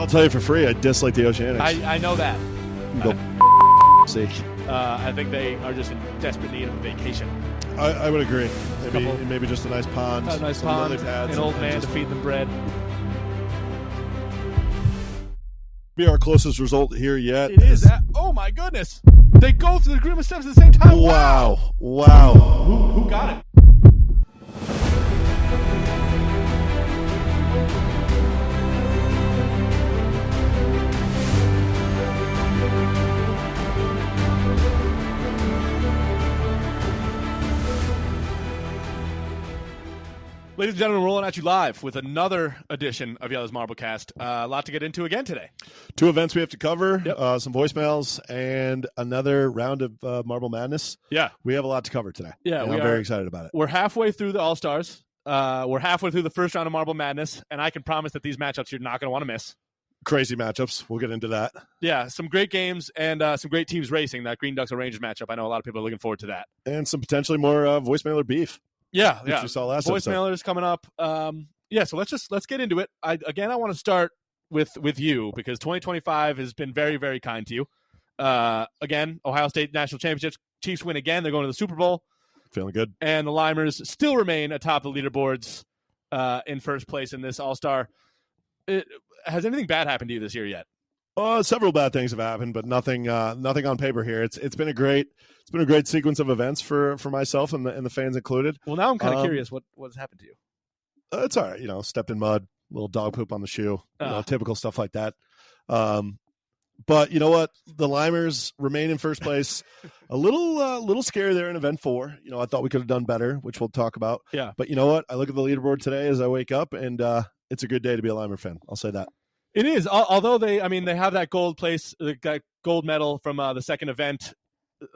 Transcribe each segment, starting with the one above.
I'll tell you for free, I dislike the Oceanics. I know that. Go see. I think they are just in desperate need of a vacation. I would agree. Maybe just a nice pond. A nice pond, pads, an old man to feed them bread. Be our closest result here yet. It is. Oh, my goodness. They go through the agreement steps at the same time. Wow. Who got it? Ladies and gentlemen, we're rolling at you live with another edition of Jelles Marble Cast. A lot to get into again today. 2 events we have to cover, Yep. some voicemails, and another round of Marble Madness. Yeah. We have a lot to cover today. Yeah, I'm very excited about it. We're halfway through the All-Stars. We're halfway through the first round of Marble Madness, and I can promise that these matchups you're not going to want to miss. Crazy matchups. We'll get into that. Yeah, some great games and some great teams racing. That Green Ducks or Rangers matchup, I know a lot of people are looking forward to that. And some potentially more voicemailer beef. Yeah. We saw last episode. Voicemailers coming up. So let's get into it. I want to start with you because 2025 has been very, very kind to you. Again, Ohio State National Championships. Chiefs win again. They're going to the Super Bowl. Feeling good. And the Limers still remain atop the leaderboards in first place in this All-Star. Has anything bad happened to you this year yet? Several bad things have happened, but nothing on paper here. It's been a great sequence of events for myself and the fans included. Well, now I'm kind of curious what's happened to you. It's all right, stepped in mud, little dog poop on the shoe, typical stuff like that. But you know what? The Limers remain in first place. A little scary there in event 4. I thought we could have done better, which we'll talk about. Yeah. But you know what? I look at the leaderboard today as I wake up, and it's a good day to be a Limer fan. I'll say that. It is, although they have that gold medal from the second event.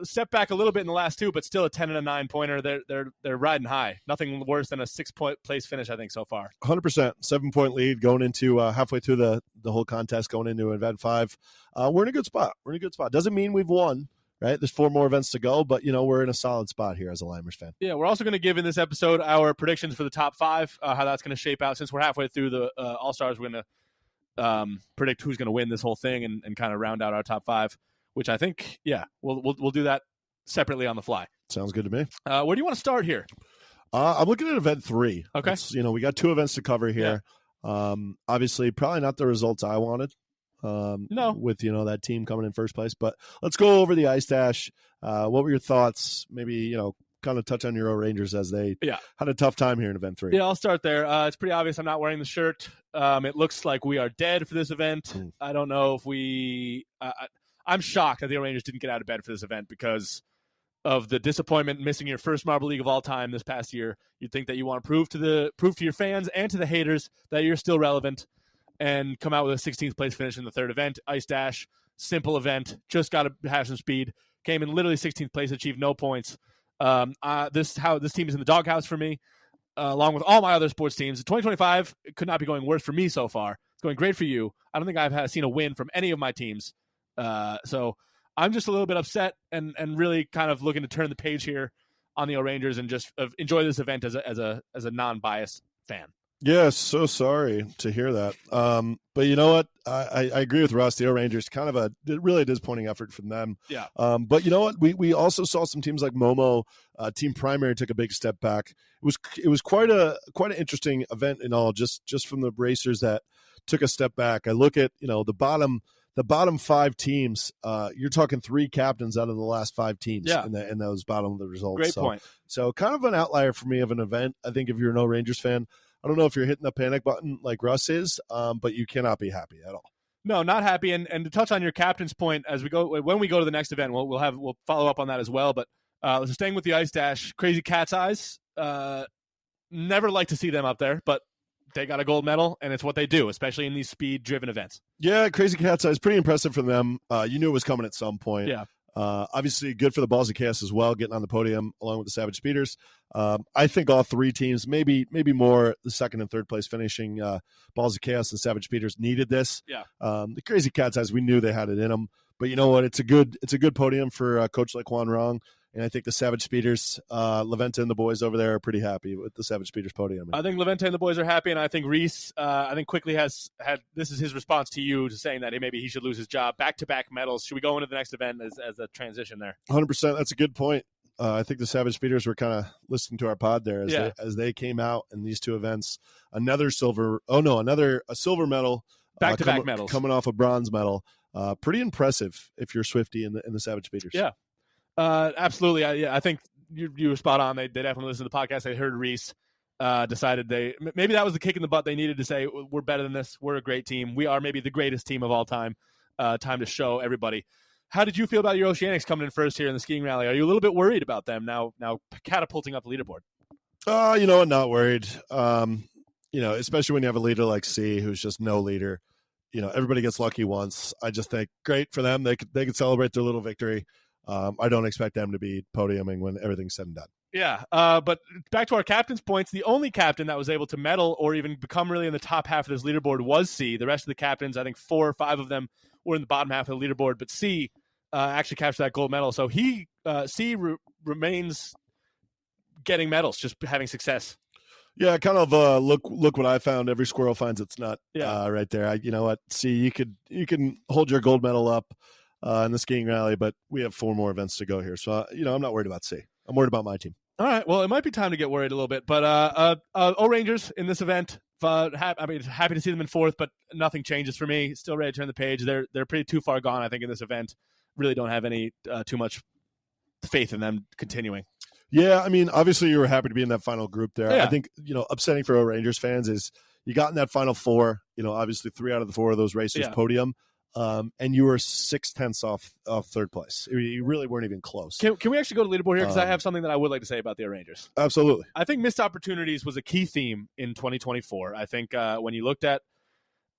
Step back a little bit in the last 2, but still a 10 and a 9 pointer. They're riding high. Nothing worse than a 6-point place finish, I think, so far. 100%, 7-point lead going into halfway through the whole contest, going into event 5. We're in a good spot. Doesn't mean we've won, right? There's 4 more events to go, but we're in a solid spot here as a Limers fan. Yeah, we're also going to give in this episode our predictions for the top 5, how that's going to shape out. Since we're halfway through the All Stars, we're going to predict who's going to win this whole thing and kind of round out our top 5, which I think, we'll do that separately on the fly. Sounds good to me. Where do you want to start here? I'm looking at event 3. Okay. We got 2 events to cover here. Yeah. Obviously, probably not the results I wanted. No. With, that team coming in first place. But let's go over the Ice Dash. What were your thoughts? Maybe, kind of touch on your Rangers as they had a tough time here in event 3. Yeah, I'll start there. It's pretty obvious I'm not wearing the shirt. It looks like we are dead for this event. I don't know if we I'm shocked that the Rangers didn't get out of bed for this event because of the disappointment missing your first Marble League of all time this past year. You'd think that you want to prove to your fans and to the haters that you're still relevant and come out with a 16th place finish in the third event. Ice Dash, simple event, just got to have some speed. Came in literally 16th place, achieved no points. This team is in the doghouse for me, along with all my other sports teams. 2025 could not be going worse for me so far. It's going great for you. I don't think I've seen a win from any of my teams. So I'm just a little bit upset and really kind of looking to turn the page here on the Rangers and just enjoy this event as a non-biased fan. Yeah, so sorry to hear that. But you know what? I agree with Russ. The Rangers kind of a really disappointing effort from them. Yeah. But you know what? We also saw some teams like Momo, Team Primary took a big step back. It was quite an interesting event in all, just from the racers that took a step back. I look at the bottom 5 teams. You're talking 3 captains out of the last 5 teams in those bottom of the results. Great point. So kind of an outlier for me of an event. I think if you're no Rangers fan, I don't know if you're hitting the panic button like Russ is, but you cannot be happy at all. No, not happy. And to touch on your captain's point, when we go to the next event, we'll follow up on that as well. But staying with the Ice Dash, Crazy Cat's Eyes. Never like to see them up there, but they got a gold medal, and it's what they do, especially in these speed-driven events. Yeah, Crazy Cat's Eyes, pretty impressive for them. You knew it was coming at some point. Yeah. Obviously good for the Balls of Chaos as well, getting on the podium along with the Savage Speeders. I think all 3 teams, maybe more the second and third place finishing Balls of Chaos and Savage Speeders needed this. Yeah. The Crazy Cat's Eyes, we knew they had it in them, but you know what? It's a good podium for a coach like Juan Rong, And I think the Savage Speeders, Leventa and the boys over there are pretty happy with the Savage Speeders podium. I think Leventa and the boys are happy, and I think Reese, quickly has had, this is his response to you to saying that maybe he should lose his job. Back-to-back medals. Should we go into the next event as a transition there? 100%. That's a good point. I think the Savage Speeders were kind of listening to our pod there as they came out in these two events. A silver medal. Back-to-back medals. Coming off a bronze medal. Pretty impressive if you're Swifty in the Savage Speeders. Yeah. Absolutely. I think you were spot on. They definitely listened to the podcast. They heard Reese, decided maybe that was the kick in the butt they needed to say, we're better than this. We're a great team. We are maybe the greatest team of all time. Time to show everybody. How did you feel about your Oceanics coming in first here in the skiing rally? Are you a little bit worried about them now catapulting up the leaderboard? I'm not worried. Especially when you have a leader like C who's just no leader. Everybody gets lucky once. I just think great for them. They could celebrate their little victory. I don't expect them to be podiuming when everything's said and done. Yeah, but back to our captain's points, the only captain that was able to medal or even become really in the top half of this leaderboard was C. The rest of the captains, I think 4 or 5 of them were in the bottom half of the leaderboard, but C actually captured that gold medal. So C remains getting medals, just having success. Yeah, kind of look what I found. Every squirrel finds its nut. Right there. You know what? C, you can hold your gold medal up in the skiing rally, but we have 4 more events to go here. So, I'm not worried about C. I'm worried about my team. All right. Well, it might be time to get worried a little bit, but O-Rangers in this event, happy to see them in 4th, but nothing changes for me. Still ready to turn the page. They're pretty too far gone, I think, in this event. Really don't have any too much faith in them continuing. Yeah, obviously you were happy to be in that final group there. Yeah. I think, upsetting for O-Rangers fans is you got in that final 4, obviously 3 out of the 4 of those races podium. And you were 0.6 off 3rd place. You really weren't even close. Can we actually go to leaderboard here? Because I have something that I would like to say about the Rangers. Absolutely. I think missed opportunities was a key theme in 2024. I think when you looked at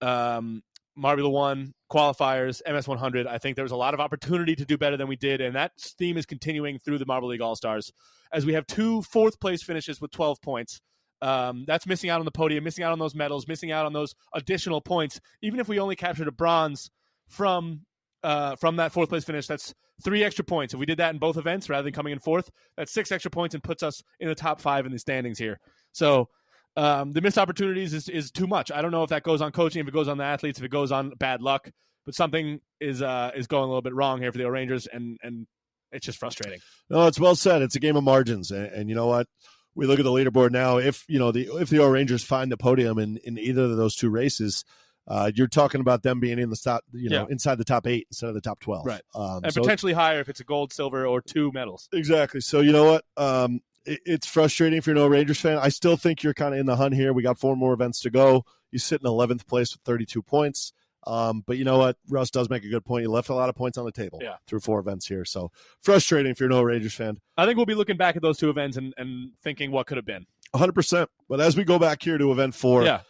Marbula 1, qualifiers, MS100, I think there was a lot of opportunity to do better than we did, and that theme is continuing through the Marble League All-Stars, as we have 2 4th-place finishes with 12 points. That's missing out on the podium, missing out on those medals, missing out on those additional points. Even if we only captured a bronze from that 4th place finish, that's 3 extra points. If we did that in both events rather than coming in 4th, that's 6 extra points and puts us in the top 5 in the standings here. So the missed opportunities is too much. I don't know if that goes on coaching, if it goes on the athletes, if it goes on bad luck, but something is going a little bit wrong here for the O-Rangers, and it's just frustrating. No, it's well said. It's a game of margins, and you know what? We look at the leaderboard now. If the O-Rangers find the podium in either of those 2 races, you're talking about them being in the top, inside the top 8 instead of the top 12, right? And potentially higher if it's a gold, silver, or 2 medals. Exactly. So you know what? It's frustrating if you're an O-Rangers fan. I still think you're kind of in the hunt here. We got 4 more events to go. You sit in 11th place with 32 points. But you know what? Russ does make a good point. You left a lot of points on the table through 4 events here. So frustrating if you're an O-Rangers fan. I think we'll be looking back at those 2 events and thinking what could have been. 100%. But as we go back here to event 4,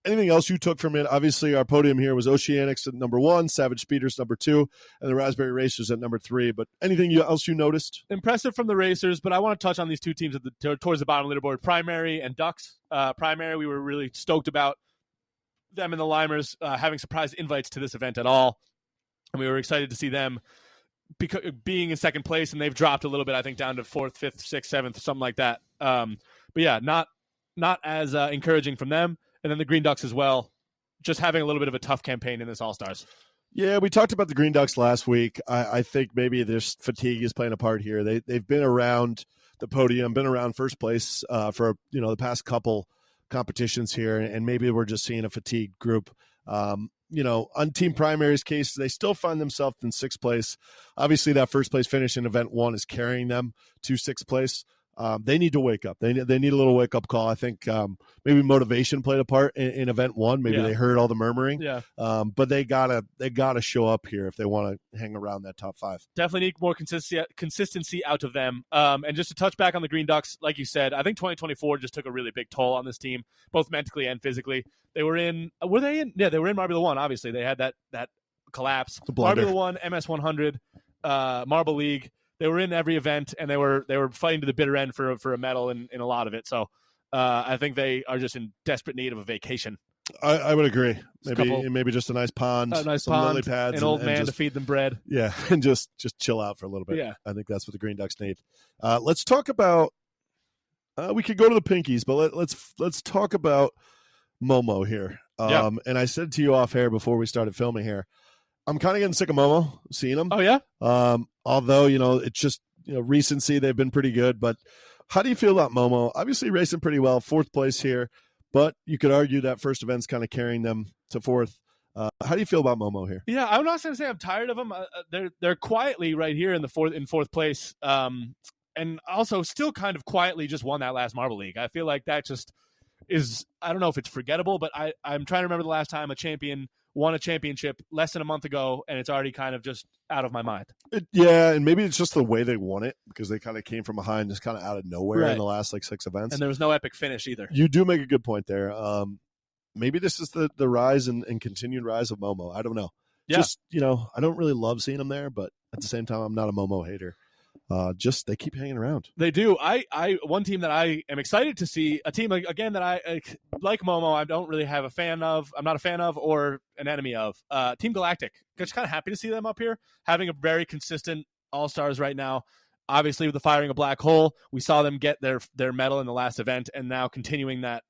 anything else you took from it? Obviously, our podium here was Oceanics at number 1, Savage Speeders number 2, and the Raspberry Racers at number 3. But anything else you noticed? Impressive from the Racers, but I want to touch on these 2 teams towards the bottom of the leaderboard, Primary and Ducks. Primary, we were really stoked about them and the Limers having surprise invites to this event at all. And we were excited to see them being in 2nd place, and they've dropped a little bit, I think, down to 4th, 5th, 6th, 7th, something like that. But yeah, not as encouraging from them. And then the Green Ducks as well, just having a little bit of a tough campaign in this All-Stars. Yeah, we talked about the Green Ducks last week. I think maybe there's fatigue is playing a part here. They've been around the podium, been around first place for the past couple competitions here, and maybe we're just seeing a fatigued group. On Team Primary's case, they still find themselves in 6th place. Obviously, that first place finish in event 1 is carrying them to 6th place. They need to wake up. They need a little wake up call. I think maybe motivation played a part in event 1. Maybe they heard all the murmuring. Yeah. But they gotta show up here if they want to hang around that top 5. Definitely need more consistency out of them. And just to touch back on the Green Ducks, like you said, I think 2024 just took a really big toll on this team, both mentally and physically. They were in. Were they in? Yeah, they were in Marbula 1. Obviously, they had that collapse. Marbula 1, MS100, Marble League. They were in every event, and they were fighting to the bitter end for a medal in a lot of it. So I think they are just in desperate need of a vacation. I would agree. Couple- Maybe just a nice pond, some lily pads, an old and man just, to feed them bread. yeah, and just chill out for a little bit. Yeah. I think that's what the Green Ducks need. Let's talk about. We could go to the Pinkies, but let's talk about Momo here. And I said to you off air before we started filming here, I'm kind of getting sick of Momo, seeing him. Oh yeah. Although it's just recency, they've been pretty good. But how do you feel about Momo? Obviously racing pretty well, 4th place here, but you could argue that first event's kind of carrying them to 4th. How do you feel about Momo here? Yeah, I'm not going to say I'm tired of them. They're quietly right here in fourth place, and also still kind of quietly just won that last Marble League. I feel like that just is. I don't know if it's forgettable, but I'm trying to remember the last time a champion won a championship less than a month ago, and it's already kind of just out of my mind. Yeah, and maybe it's just the way they won it, because they kind of came from behind, just kind of out of nowhere in the last 6 events. And there was no epic finish either. You do make a good point there. Maybe this is the rise and continued rise of Momo. I don't know. Yeah. Just, I don't really love seeing them there, but at the same time, I'm not a Momo hater. Just they keep hanging around. They do. One team that I am excited to see, a team again that I like Momo. I don't really have a fan of. I'm not a fan of or an enemy of. Team Galactic. Just kind of happy to see them up here, having a very consistent all-stars right now. Obviously, with the firing of Black Hole, we saw them get their medal in the last event, and now continuing that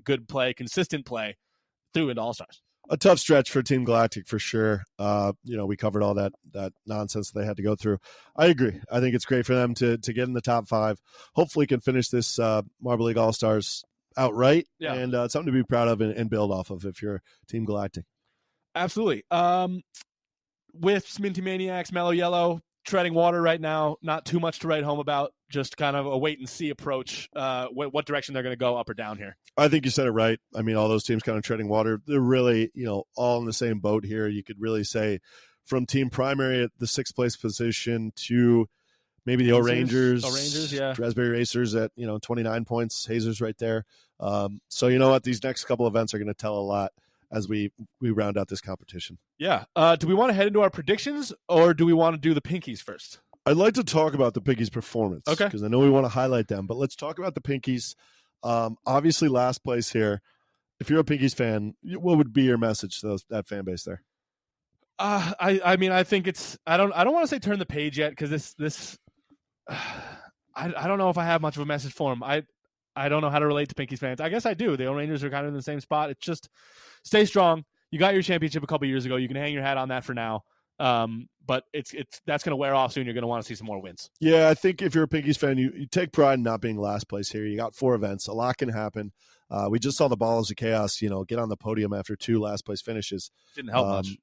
good play, consistent play through into all-stars. A tough stretch for Team Galactic for sure. We covered all that nonsense that they had to go through. I agree. I think it's great for them to get in the top 5. Hopefully can finish this Marble League All-Stars outright, and something to be proud of and build off of if you're Team Galactic. Absolutely. Wisps, Minty Maniacs, Mellow Yellow, treading water right now. Not too much to write home about. Just kind of a wait-and-see approach, what direction they're going to go up or down here. I think you said it right. I mean, all those teams kind of treading water. They're really, all in the same boat here. You could really say from Team Primary at the 6th place position to maybe the O-Rangers, yeah. Raspberry Racers at, 29 points. Hazers right there. So you know what? These next couple events are going to tell a lot as we round out this competition. Yeah. Do we want to head into our predictions, or do we want to do the Pinkies first? I'd like to talk about the Pinkies' performance. Okay. Because I know we want to highlight them, but let's talk about the Pinkies. Obviously, last place here. If you're a Pinkies fan, what would be your message to that fan base there? I mean, I think it's. I don't want to say turn the page yet, because this. I don't know if I have much of a message for them. I don't know how to relate to Pinkies fans. I guess I do. The O-Rangers are kind of in the same spot. It's just stay strong. You got your championship a couple years ago. You can hang your hat on that for now. But it's that's going to wear off soon. You're going to want to see some more wins. Yeah, I think if you're a Pinkies fan, you take pride in not being last place here. You got 4 events. A lot can happen. We just saw the Balls of Chaos, get on the podium after 2 last place finishes. Didn't help much.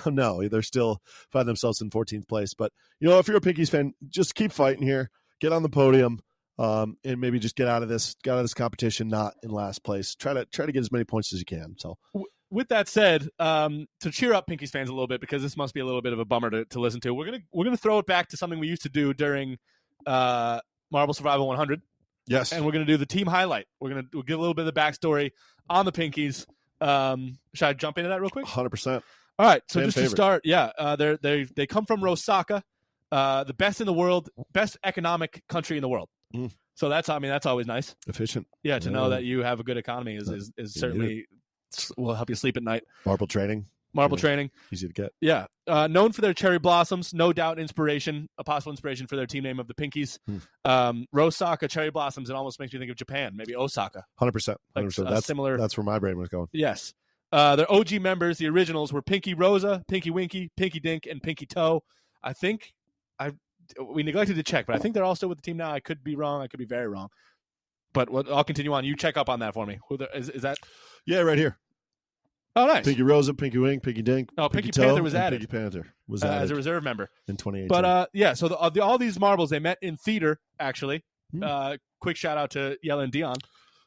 No, they're still find themselves in 14th place. But if you're a Pinkies fan, just keep fighting here. Get on the podium, and maybe just get out of this competition not in last place. Try to get as many points as you can. So. With that said, to cheer up Pinkies fans a little bit, because this must be a little bit of a bummer to listen to, we're gonna throw it back to something we used to do during Marble Survival 100. Yes, and we're gonna do the team highlight. We'll give a little bit of the backstory on the Pinkies. Should I jump into that real quick? 100%. All right. So just to start, they come from Osaka, the best in the world, best economic country in the world. So that's always nice. Efficient. Yeah, to know that you have a good economy is certainly. Will help you sleep at night. Marble training. Easy to get. Yeah. Known for their cherry blossoms, no doubt a possible inspiration for their team name of the Pinkies. Rosaka cherry blossoms, it almost makes me think of Japan, maybe Osaka. 100%. That's similar. That's where my brain was going. Yes. Their OG members, the originals, were Pinky Rosa, Pinky Winky, Pinky Dink, and Pinky Toe. I think we neglected to check, but I think they're all still with the team now. I could be wrong. I could be very wrong. But I'll continue on. You check up on that for me. Is that? Yeah, right here. Oh, nice. Pinky Rosa, Pinky Wing, Pinky Dink. Oh, Pinky Panther was added. Pinky Panther was added as a reserve member in 2018. But so all these marbles, they met in theater. Actually, quick shout out to Yella and Dion.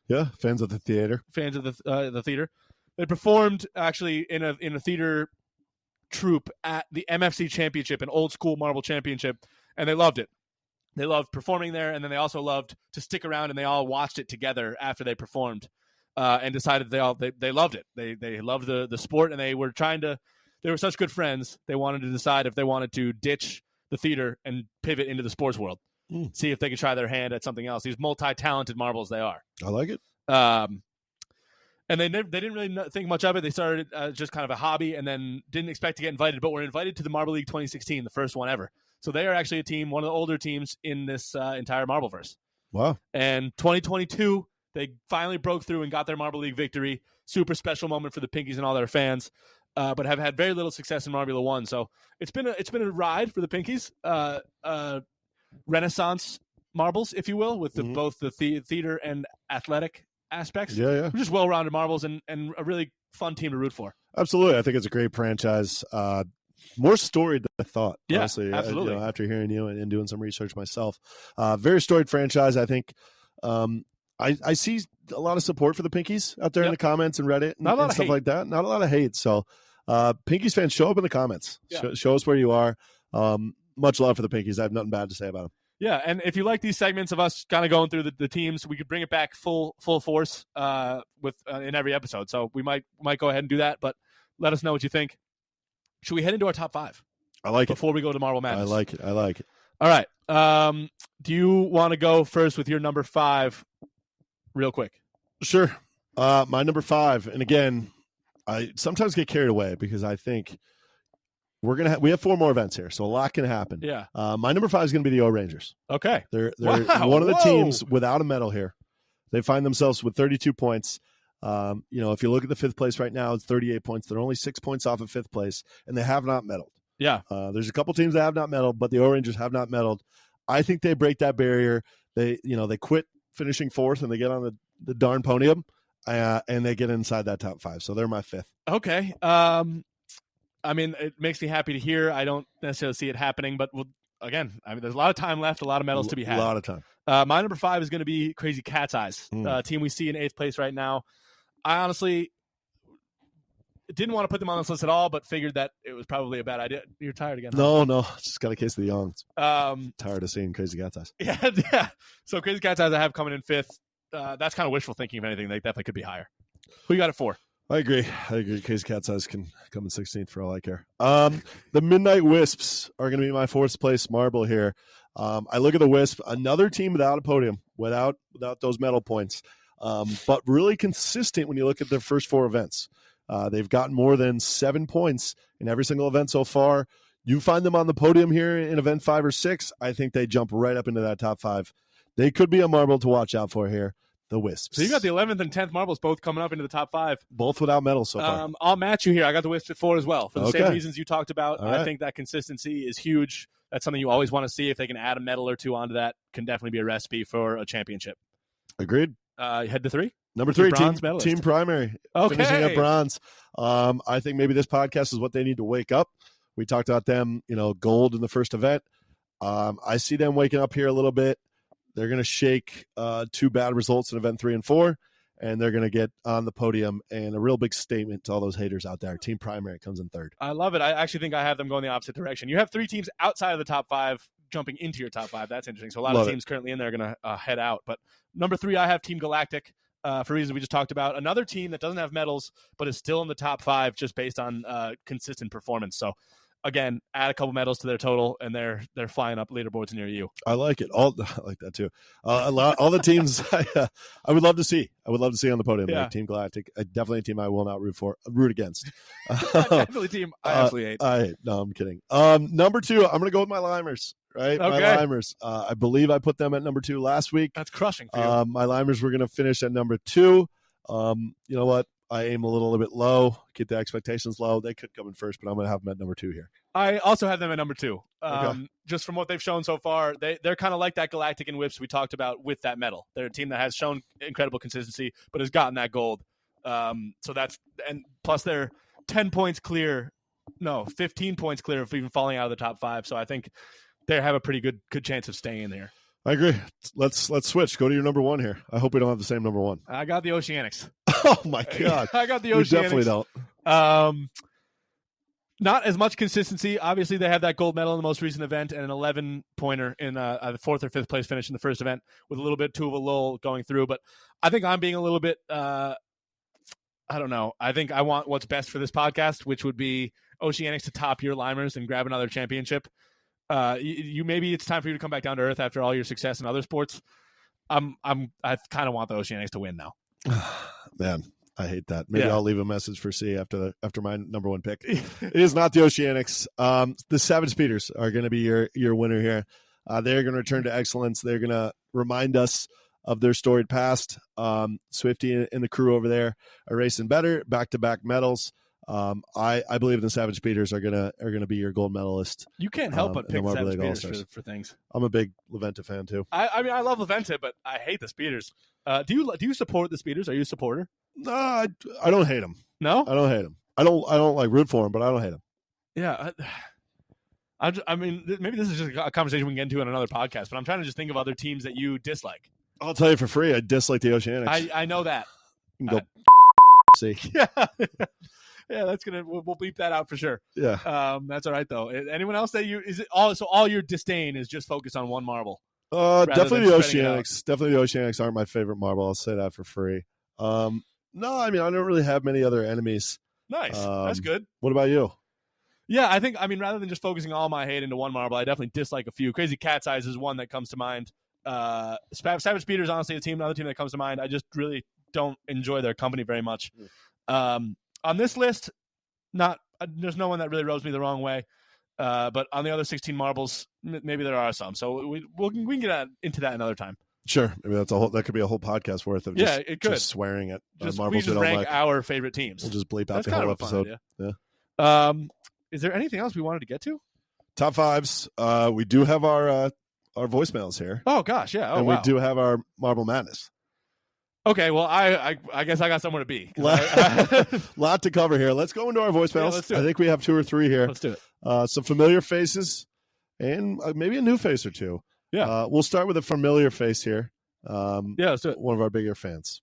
Yeah, fans of the theater. Fans of the theater. They performed actually in a theater troupe at the MFC Championship, an old school marble championship, and they loved it. They loved performing there, and then they also loved to stick around, and they all watched it together after they performed. And decided they loved it. They loved the sport, and they were such good friends. They wanted to decide if they wanted to ditch the theater and pivot into the sports world, see if they could try their hand at something else. These multi-talented marbles they are. I like it. And they didn't really think much of it. They started just kind of a hobby and then didn't expect to get invited, but were invited to the Marble League 2016, the first one ever. So they are actually a team, one of the older teams in this entire Marbleverse. Wow. And 2022, they finally broke through and got their Marble League victory. Super special moment for the Pinkies and all their fans, but have had very little success in Marbula 1. So it's been a ride for the Pinkies. Renaissance marbles, if you will, with both the theater and athletic aspects. Yeah. Just well-rounded marbles and a really fun team to root for. Absolutely. I think it's a great franchise. More storied than I thought, yeah, honestly. Absolutely. After hearing you and doing some research myself. Very storied franchise. I think I see a lot of support for the Pinkies out there in the comments and Reddit and stuff like that. Not a lot of hate. So Pinkies fans, show up in the comments. Yeah. Show us where you are. Much love for the Pinkies. I have nothing bad to say about them. Yeah, and if you like these segments of us kind of going through the teams, we could bring it back full force with in every episode. So we might go ahead and do that, but let us know what you think. Should we head into our top 5? I like before we go to Marble Madness. I like it. All right. Do you want to go first with your number 5 real quick? Sure. My number 5, and again, I sometimes get carried away because I think we have 4 more events here, so a lot can happen. Yeah. My number 5 is going to be the O Rangers. Okay. They're one of the teams without a medal here. They find themselves with 32 points. If you look at the 5th place right now, it's 38 points. They're only 6 points off of 5th place, and they have not medaled. Yeah. There's a couple teams that have not medaled, but the O Rangers have not medaled. I think they break that barrier. They quit finishing 4th and they get on the darn podium, and they get inside that top 5. So they're my 5th. Okay. I mean, it makes me happy to hear. I don't necessarily see it happening, but there's a lot of time left, a lot of medals to be had. A lot of time. My number 5 is going to be Crazy Cat's Eyes, team we see in 8th place right now. I honestly didn't want to put them on this list at all, but figured that it was probably a bad idea. You're tired again? Huh? No, just got a case of the yawns. Tired of seeing Crazy Cat's Eyes. Yeah. So Crazy Cat's Eyes I have coming in 5th. That's kind of wishful thinking. If anything, they definitely could be higher. Who you got it for? I agree. Crazy Cat's Eyes can come in 16th for all I care. The Midnight Wisps are going to be my 4th place marble here. I look at the Wisp, another team without a podium, without those medal points, but really consistent when you look at their first 4 events. They've gotten more than 7 points in every single event so far. You find them on the podium here in event 5 or 6, I think they jump right up into that top 5. They could be a marble to watch out for here. The Wisps. So you got the 11th and 10th marbles both coming up into the top 5. Both without medals so far. I'll match you here. I got the Wisps at 4 as well. For the same reasons you talked about. Right. I think that consistency is huge. That's something you always want to see. If they can add a medal or 2 onto that, can definitely be a recipe for a championship. Agreed. Head to 3? Number 3, team primary. Okay. Finishing up bronze. I think maybe this podcast is what they need to wake up. We talked about them, gold in the first event. I see them waking up here a little bit. They're going to shake 2 bad results in event 3 and 4, and they're going to get on the podium, and a real big statement to all those haters out there. Team primary comes in 3rd. I love it. I actually think I have them going the opposite direction. You have 3 teams outside of the top 5 jumping into your top 5. That's interesting. So a lot of teams currently in there are going to head out. But number 3, I have Team Galactic for reasons we just talked about. Another team that doesn't have medals but is still in the top 5 just based on consistent performance. So again, add a couple medals to their total, and they're flying up leaderboards near you. I like it. I like that too. All the teams I would love to see. I would love to see on the podium. Yeah. Like Team Galactic, definitely a team I will not root against. Definitely a team I absolutely hate. I hate. No, I'm kidding. Number 2, I'm going to go with my Limers. Right, okay. My Limers. I believe I put them at number 2 last week. That's crushing for you. My Limers were going to finish at number 2. You know what? I aim a little bit low, keep the expectations low. They could come in first, but I'm going to have them at number 2 here. I also have them at number 2. Okay. Just from what they've shown so far, they're kind of like that Galactic and Wisps we talked about with that medal. They're a team that has shown incredible consistency, but has gotten that gold. So that's, and plus they're 10 points clear. No, 15 points clear of even falling out of the top 5. So I think they have a pretty good chance of staying in there. I agree. Let's switch. Go to your number 1 here. I hope we don't have the same number 1. I got the Oceanics. Oh my God. I got the We Oceanics. definitely don't. Not as much consistency. Obviously, they have that gold medal in the most recent event and an 11-pointer in the 4th or 5th place finish in the first event with a little bit too of a lull going through. But I think I'm being a little bit, I don't know. I think I want what's best for this podcast, which would be Oceanics to top your Limers and grab another championship. Maybe it's time for you to come back down to earth after all your success in other sports. I kind of want the Oceanics to win now. Man, I hate that. Maybe Yeah. I'll leave a message for C after my number one pick. It is not the Oceanics. The Savage Speeders are going to be your winner here. They're going to return to excellence. They're going to remind us of their storied past. Swifty and the crew over there are racing better, back-to-back medals. I believe the Savage Speeders are gonna be your gold medalist. You can't help but pick Savage Speeders for things. I'm a big Leventa fan too. I mean, I love Leventa, but I hate the Speeders. Do you support the Speeders? Are you a supporter? No, I don't hate them. No, I don't hate them. I don't like root for them, but I don't hate them. Yeah, I mean, maybe this is just a conversation we can get into on another podcast. But I'm trying to just think of other teams that you dislike. I'll tell you for free. I dislike the Oceanics. I know that. You can go see. Yeah. Yeah, that's gonna. We'll bleep that out for sure. Yeah. That's all right though. Anyone else that all your disdain is just focused on one marble? Definitely the Oceanics. Definitely the Oceanics aren't my favorite marble. I'll say that for free. No, I mean I don't really have many other enemies. Nice. That's good. What about you? Yeah, I think rather than just focusing all my hate into one marble, I definitely dislike a few. Crazy Cat's Eyes is one that comes to mind. Savage Speeders, honestly, another team that comes to mind. I just really don't enjoy their company very much. On this list, there's no one that really rubs me the wrong way. But on the other 16 marbles, maybe there are some. So we can get into that another time. Sure. Maybe that could be a whole podcast worth of just swearing at marbles. We just rank our favorite teams. We'll just bleep out the whole episode. Yeah. Is there anything else we wanted to get to? Top fives. We do have our voicemails here. Oh gosh, yeah. And we do have our Marble Madness. Okay, well, I guess I got somewhere to be. Lot to cover here. Let's go into our voicemails. Yeah, let's do it. I think we have 2 or 3 here. Let's do it. Some familiar faces and maybe a new face or two. Yeah. We'll start with a familiar face here. Yeah, let's do it. One of our bigger fans.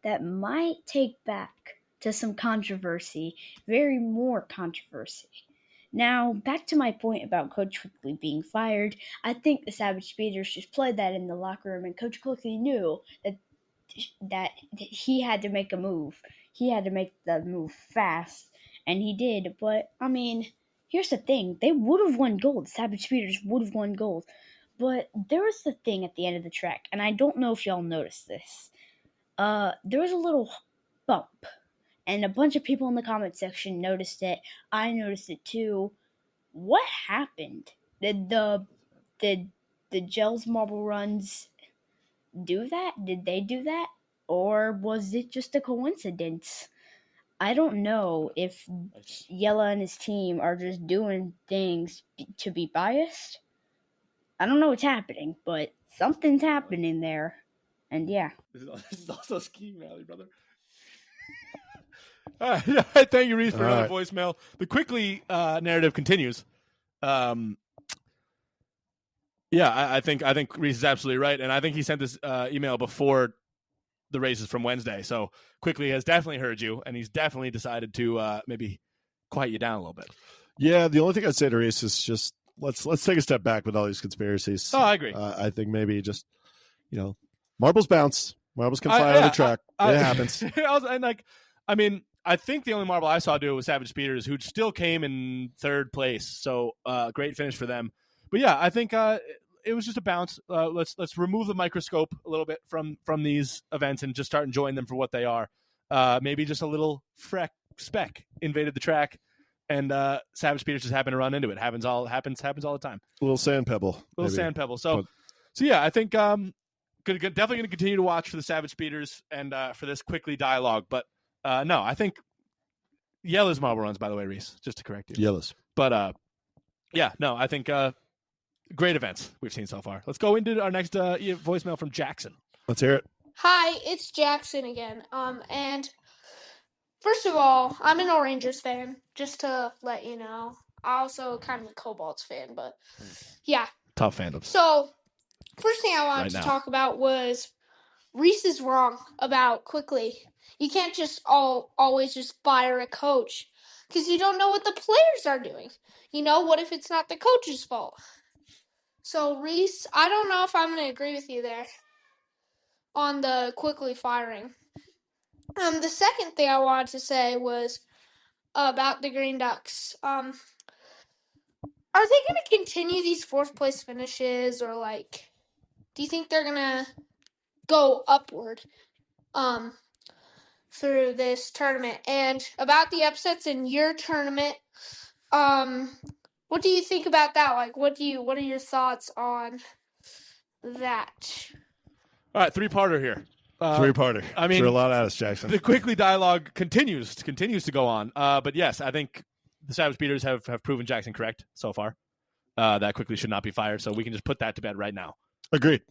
That might take back to some controversy, very more controversy. Now, back to my point about Coach Quickly being fired. I think the Savage Speeders just played that in the locker room, and Coach Quickly knew that he had to make a move. He had to make the move fast, and he did. But, I mean, here's the thing. They would have won gold. The Savage Speeders would have won gold. But there was the thing at the end of the track, and I don't know if y'all noticed this. There was a little bump, and a bunch of people in the comment section noticed it. I noticed it too. What happened? Did the Jelles Marble Runs do that? Did they do that? Or was it just a coincidence? I don't know if Yella and his team are just doing things to be biased. I don't know what's happening, but something's happening there. And yeah. This is also skiing rally, brother. All right. Thank you, Reese, for another voicemail. The Quickly narrative continues. I think Reese is absolutely right, and I think he sent this email before the races from Wednesday. So Quickly has definitely heard you, and he's definitely decided to maybe quiet you down a little bit. Yeah, the only thing I'd say to Reese is just let's take a step back with all these conspiracies. Oh, I agree. I think maybe just marbles bounce. Marbles can fly on the track. It happens. I think the only marble I saw do it was Savage Speeders, who still came in 3rd place. So great finish for them. But yeah, I think it was just a bounce. Let's remove the microscope a little bit from these events and just start enjoying them for what they are. Maybe just a little speck invaded the track, and Savage Speeders just happened to run into it. Happens all the time. A little sand pebble. So yeah, I think definitely going to continue to watch for the Savage Speeders and for this Quickly dialogue. But no, I think Jelles Marble Runs, by the way, Reese, just to correct you. Jelles. But I think great events we've seen so far. Let's go into our next voicemail from Jackson. Let's hear it. Hi, it's Jackson again. And first of all, I'm an Rangers fan, just to let you know. I'm also kind of a Cobalts fan, but yeah. Tough fandom. So, first thing I wanted to talk about was Reese is wrong about Quickly. You can't just always just fire a coach because you don't know what the players are doing. What if it's not the coach's fault? So, Reese, I don't know if I'm going to agree with you there on the Quickly firing. The second thing I wanted to say was about the Green Ducks. Are they going to continue these 4th place finishes, or do you think they're going to go upward? through this tournament. And about the upsets in your tournament, what do you think about that? Like, what are your thoughts on that? All right, three-parter here. Three-parter. I mean, threw a lot at us, Jackson. The quickly dialogue continues to go on. But yes, I think the Savage Beaters have proven Jackson correct so far. That quickly should not be fired, so we can just put that to bed right now. Agreed.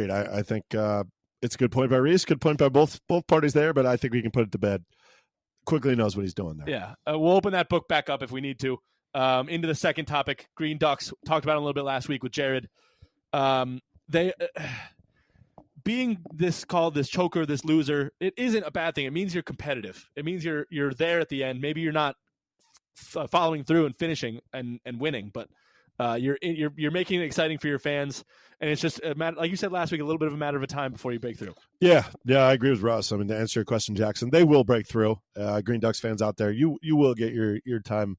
I think it's a good point by Reese, good point by both parties there, but I think we can put it to bed. Quickly knows what he's doing there. Yeah, we'll open that book back up if we need to. Into the second topic, Green Ducks. Talked about it a little bit last week with Jared. They being this choker, this loser, it isn't a bad thing. It means you're competitive. It means you're there at the end. Maybe you're not following through and finishing and winning, but you're making it exciting for your fans. And it's just a matter, like you said last week, a little bit of a matter of time before you break through. Yeah, I agree with Russ. I mean, to answer your question, Jackson, they will break through. Green Ducks fans out there, you will get your time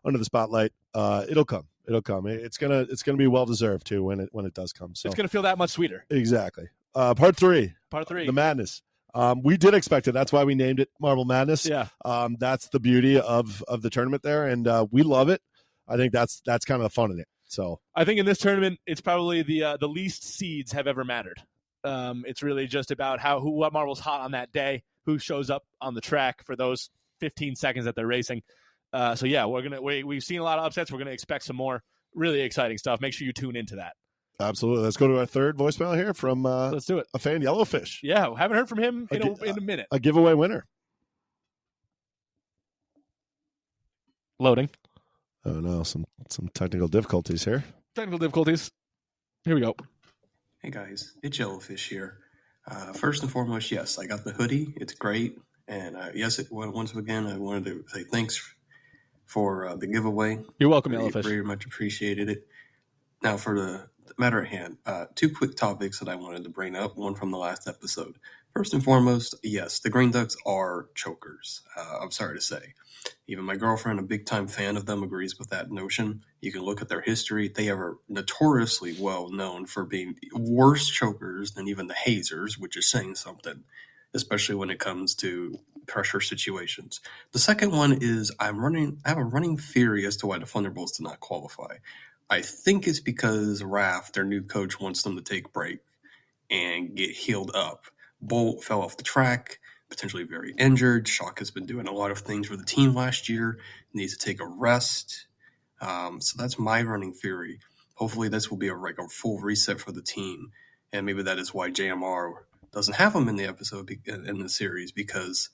under the spotlight. It'll come. It's gonna be well deserved too when it does come. So it's gonna feel that much sweeter. Exactly. Part three, the madness. We did expect it. That's why we named it Marble Madness. Yeah. That's the beauty of the tournament there, and we love it. I think that's kind of the fun in it. So I think in this tournament, it's probably the least seeds have ever mattered. It's really just about what marble's hot on that day, who shows up on the track for those 15 seconds that they're racing. So yeah, we've seen a lot of upsets. We're gonna expect some more really exciting stuff. Make sure you tune into that. Absolutely. Let's go to our third voicemail here from let's do it. A fan, Yellowfish. Yeah, haven't heard from him in a minute. A giveaway winner. Loading. Oh no, some technical difficulties here. Here we go. Hey guys, it's Yellowfish here. First and foremost, yes, I got the hoodie. It's great. And once again, I wanted to say thanks for the giveaway. You're welcome, Yellowfish. Very much appreciated it. Now for the matter at hand, two quick topics that I wanted to bring up, one from the last episode. First and foremost, yes, the Green Ducks are chokers. I'm sorry to say. Even my girlfriend, a big-time fan of them, agrees with that notion. You can look at their history. They are notoriously well known for being worse chokers than even the Hazers, which is saying something, especially when it comes to pressure situations. The second one is I have a running theory as to why the Thunderbolts did not qualify. I think it's because Raph, their new coach, wants them to take a break and get healed up. Bolt fell off the track, potentially very injured. Shock has been doing a lot of things for the team last year, needs to take a rest. So that's my running theory. Hopefully this will be a full reset for the team. And maybe that is why JMR doesn't have them in the episode, in the series, because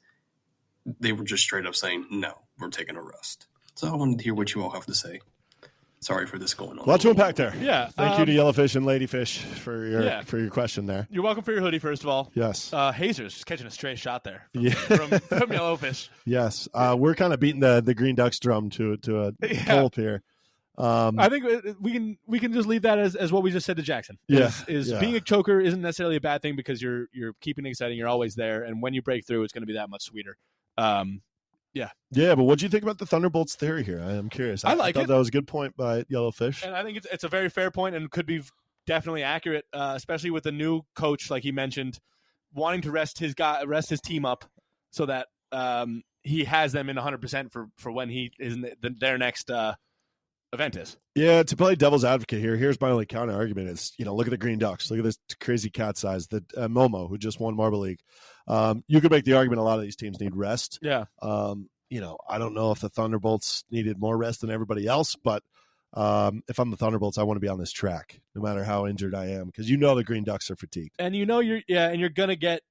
they were just straight up saying, no, we're taking a rest. So I wanted to hear what you all have to say. Sorry for this going on. A lot to unpack there. Yeah. Thank you to Yellowfish and Ladyfish for your question there. You're welcome for your hoodie, first of all. Yes. Hazers just catching a stray shot there from Yellowfish. Yes. We're kind of beating the Green Ducks drum to a pulp here. I think we can just leave that as what we just said to Jackson. Being a choker isn't necessarily a bad thing because you're keeping it exciting. You're always there, and when you break through, it's going to be that much sweeter. Yeah, but what do you think about the Thunderbolts theory here? I'm curious. I like thought it. that was a good point by Yellowfish, and I think it's a very fair point and could be definitely accurate, especially with the new coach, like he mentioned, wanting to rest his team up so that he has them in 100% for when he is in their next event is. Yeah, to play devil's advocate here, here's my only counter argument is, look at the Green Ducks. Look at this crazy cat size, that Momo, who just won Marble League. You could make the argument a lot of these teams need rest. Yeah. I don't know if the Thunderbolts needed more rest than everybody else, but if I'm the Thunderbolts, I want to be on this track, no matter how injured I am, because the Green Ducks are fatigued. And you're gonna get